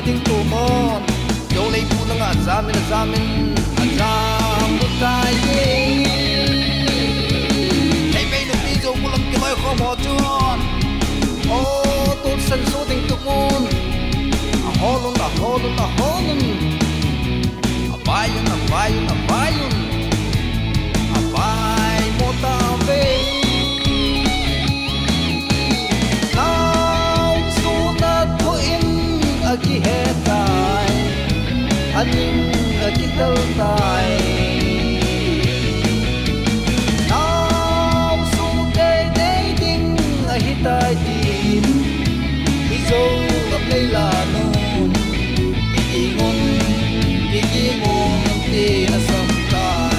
Ting tumon yo lay pu na nga zamin azam butai hey bay no pi jo mulam ki mai kho mo chon o tot san so ting tumun a holun abayun abay mo ta ve ki he tai aning ki tel tai now so day ding a hi tai tin i zo la play la no ki ngon ti na sam tai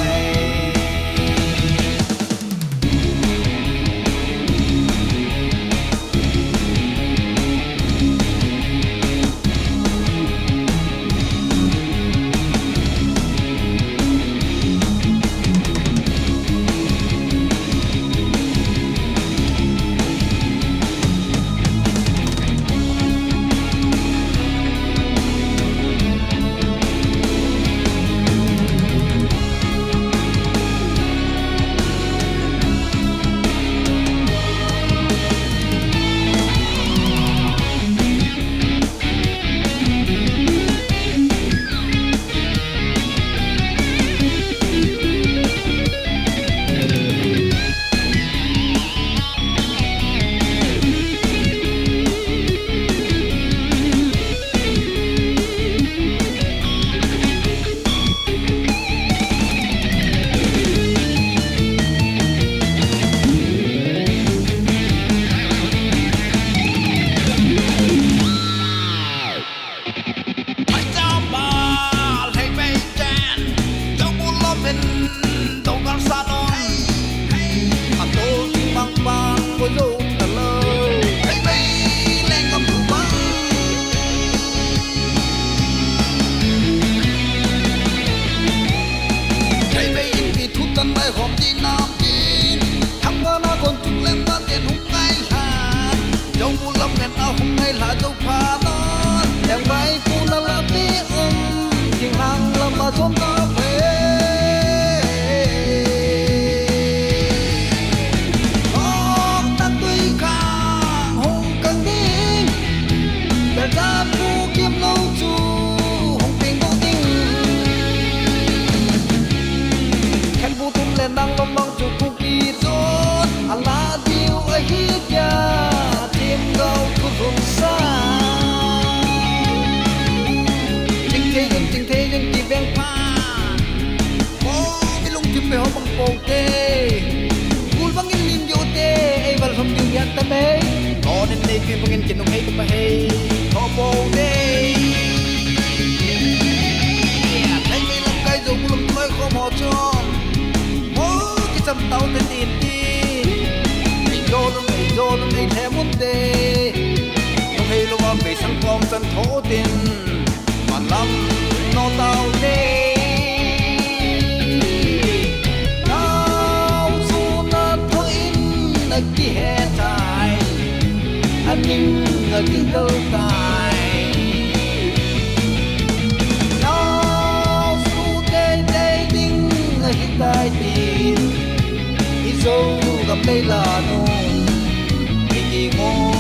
ta mê có nên đây khi mà nghe chuyện ông hay cũng mà hay có thổ tin mà lâm nó tao đi nào su na thôi na ki he tai anh ninh ở kinh đâu tai nào su tê tê đinh ở hi tai tin i zo gặp đây là nôn đi ngô